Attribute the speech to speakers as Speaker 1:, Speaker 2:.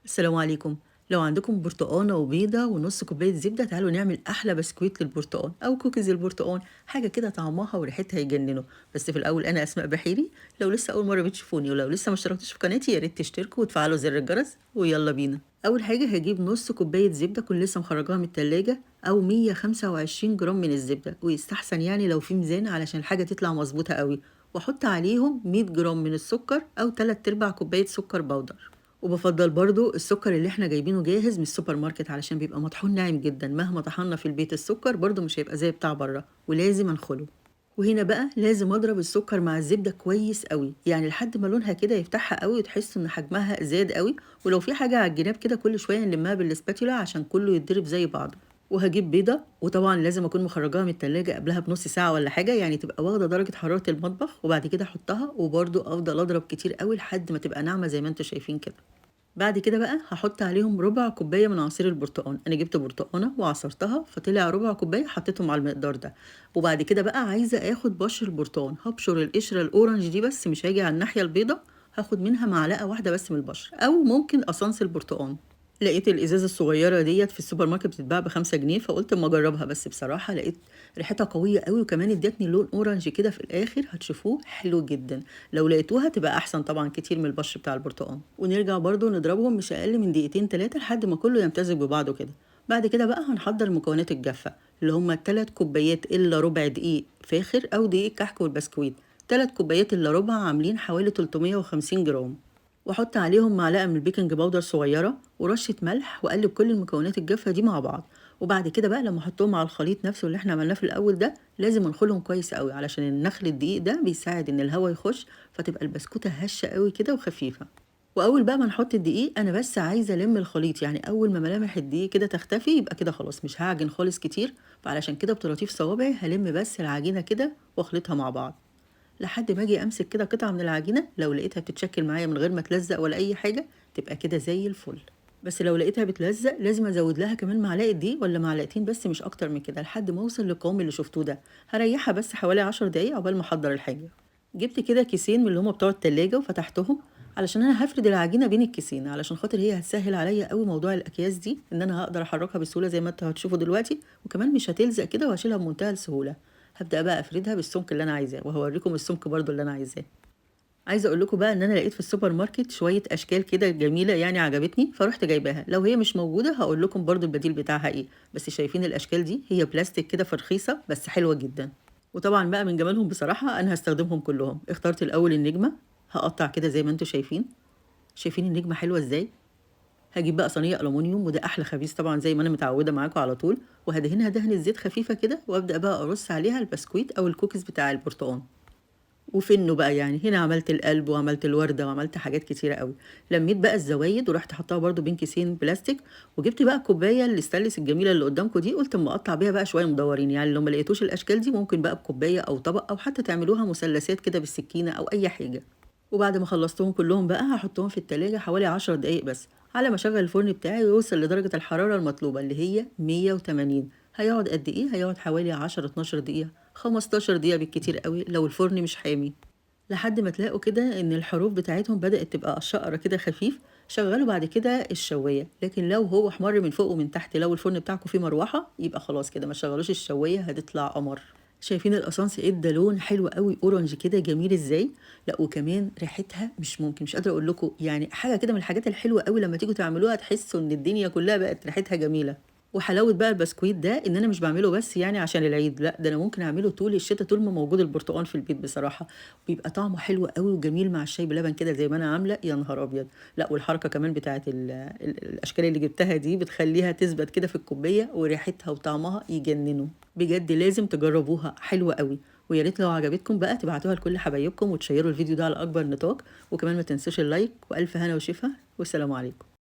Speaker 1: السلام عليكم. لو عندكم برتقانة وبيضة ونص كوباية زبدة تعالوا نعمل أحلى بسكويت للبرتقان أو كوكيز البرتقان، حاجة كده طعمها وريحتها يجننوا. بس في الأول أنا أسماء بحيري. لو لسه أول مرة بتشوفوني ولو لسه ما اشتركتش في قناتي يا ريت تشتركوا وتفعلوا زر الجرس ويلا بينا. أول حاجة هجيب نص كوباية زبدة كنت لسه مخرجاها من التلاجة أو 125 جرام من الزبدة، ويستحسن يعني لو في ميزان علشان الحاجة تطلع مظبوطة قوي. وأحط عليهم 100 جرام من السكر أو 3 أرباع كوباية سكر بودر. وبافضّل برضه السُكّر اللي إحنا جايبينه جاهز من السوبر ماركت علشان بيبقى مطحون ناعم جدًا، مهما طحنا في البيت السُكّر برضه مش هيبقى زي بتاع برّه، ولازم أنخله. وهنا بقى لازم أضرب السُكّر مع الزبدة كويس أوي، يعني لحد ما لونها كده يفتحها أوي وتحسّوا إن حجمها زاد أوي، ولو في حاجة على الجناب كده كل شوية نلمّها بالspatula عشان كُلّه يتضرب زي بعضه. وهاجيب بيضة، وطبعًا لازم أكون مخرّجاها من التلاجة قبلها بنُص ساعة والّا حاجة، يعني تبقى واخدة درجة حرارة المطبخ، وبعد كده أحطها وبرضه أفضل أضرب كتير أوي لحد ما تبقى ناعمة زي ما أنتم شايفين كده. بعد كده بقى هاحط عليهم ربع كوباية من عصير البرتقان، أنا جبت برتقانة وعصرتها فطلع ربع كوباية حطيتهم على المقدار ده. وبعد كده بقى عايزة آخد بشر البرتقان، هابشر القشرة الأورنج دي بس مش هاجي على الناحية البيضا، هاخد منها معلقة واحدة بس من البشر أو ممكن قصنص البرتقان. لقيت الإزازة الصغيرة ديّة في السوبر ماركت بتتباع ب5 جنيه، فقُلت أمّا أجرّبها، بس بصراحة لقيت ريحتها قوية أوي وكمان ادّتني لون أورنج كده في الآخر هتشوفوه حلو جدًا. لو لقيتوها تبقى أحسن طبعًا كتير من البَشْر بتاع البرتقان. ونرجع برضه نضربهم مش أقل من دقيقتين 3 لحد ما كُلّه يمتزج ببعضه كده. بعد كده بقى هنحضّر المكونات الجافة، اللي هم ال3 كوبايات إلا ربع دقيق فاخر أو دقيق كحك والبسكويت، 3 كوبايات إلا ربع عاملين حوالي 350 جرام. واحط عليهم معلقة من البيكنج باودر صغيرة ورشة ملح واقلب كل المكونات الجافة دي مع بعض. وبعد كده بقى لما احطهم على الخليط نفسه اللي احنا عملناه في الاول ده لازم انخلهم كويس قوي علشان النخل الدقيق ده بيساعد ان الهواء يخش، فتبقى البسكوتة هشة قوي كده وخفيفة. واول بقى ما نحط الدقيق انا بس عايزه الم الخليط، يعني اول ما ملامح الدقيق كده تختفي يبقى كده خلاص مش هعجن خالص كتير. فعلشان كده بطراطيف صوابعي هلم بس العجينه كده واخلطها مع بعض لحد ما اجي امسك كده قطعه من العجينه، لو لقيتها بتتشكل معايا من غير ما تلزق ولا اي حاجه تبقى كده زي الفل. بس لو لقيتها بتلزق لازم ازود لها كمان معلقه دقيق ولا معلقتين بس مش اكتر من كده لحد ما اوصل للقوام اللي شفتوه ده. هريحها بس حوالي 10 دقايق عقبال ما احضر الحاجه. جبت كده كيسين من اللي هما بتوع التلاجة وفتحتهم علشان انا هفرد العجينه بين الكيسين علشان خاطر هي هتسهل عليا قوي موضوع الاكياس دي ان انا هقدر احركها بسهوله زي ما انتوا هتشوفوا دلوقتي، وكمان مش هتلزق كده وهشيلها بمنتهى السهوله. هبدأ بقى أفردها بالسمك اللي أنا عايزاه وهوريكم السمك برضو اللي أنا عايزاه. عايزة أقول لكم بقى إن أنا لقيت في السوبر ماركت شوية أشكال كده جميلة يعني عجبتني فرحت جايباها، لو هي مش موجودة هقول لكم برضو البديل بتاعها إيه. بس شايفين الأشكال دي هي بلاستيك كده فرخيصة بس حلوة جدا. وطبعا بقى من جمالهم بصراحة أنا هستخدمهم كلهم. اخترت الأول النجمة، هقطع كده زي ما انتوا شايفين. شايفين النجمة حلوة إزاي؟ هاجيب بقى صينية ألومنيوم وده أحلى خبيث طبعًا زي ما أنا متعودة معاكم على طول، وهادهنها دهنة زيت خفيفة كده وأبدأ بقى أرص عليها البسكويت أو الكوكيز بتاع البرتقان. وفِنّه بقى يعني هنا عملت القلب وعملت الوردة وعملت حاجات كتيرة أوي. لمّيت بقى الزوايد ورُحت حاطاها برضه بين كيسين بلاستيك، وجبت بقى الكوباية الستانلس الجميلة اللي قدامكم دي، قُلت أمّا أقطّع بيها بقى شوية مدورين، يعني لو ما لقيتوش الأشكال دي ممكن بقى بكوباية أو طبق أو حتى تعملوها مثلثات كده بالسكينة أو أي حاجة. وبعد ما خلصتهم كلهم بقى هاحطهم في التلاجة حوالي 10 دقايق بس، على ما أشغّل الفرن بتاعي ويوصل لدرجة الحرارة المطلوبة اللي هي 180. هيقعد قد إيه؟ هيقعد حوالي 10، 12 دقيقة، 15 دقيقة بالكتير أوي لو الفرن مش حامي. لحد ما تلاقوا كده إن الحروف بتاعتهم بدأت تبقى شقرة كده خفيف، شغّلوا بعد كده الشواية، لكن لو هو أحمر من فوق ومن تحت لو الفرن بتاعكم فيه مروحة يبقى خلاص كده ما تشغّلوش الشواية هتطلع قمر. شايفين القصانص إدّى لون حلو أوي أورنج كده جميل إزاي؟ لأ وكمان ريحتها مش ممكن، مش قادرة أقول لكم، يعني حاجة كده من الحاجات الحلوة أوي لمّا تيجوا تعملوها تحسّوا إن الدنيا كلّها بقت ريحتها جميلة. وحلاوة بقى البسكويت ده إن أنا مش باعمله بس يعني عشان العيد، لأ ده أنا ممكن أعمله طول الشتا طول ما موجود البرتقال في البيت بصراحة. بيبقى طعمه حلو أوي وجميل مع الشاي بلبن كده زي ما أنا عاملة، يا نهار أبيض! لأ والحركة كمان بتاعة الأشكال اللي جبتها دي بتخلّيها تثبت كده في الكوباية وريحتها وطعمها يجننوا. بجد لازم تجربوها حلوة أوي. ويا ريت لو عجبتكم بقى تبعتوها لكل حبايبكم وتشيروا الفيديو ده على أكبر نطاق، وكمان ما تنسوش اللايك، وألف هنا وشفا والسلام عليكم.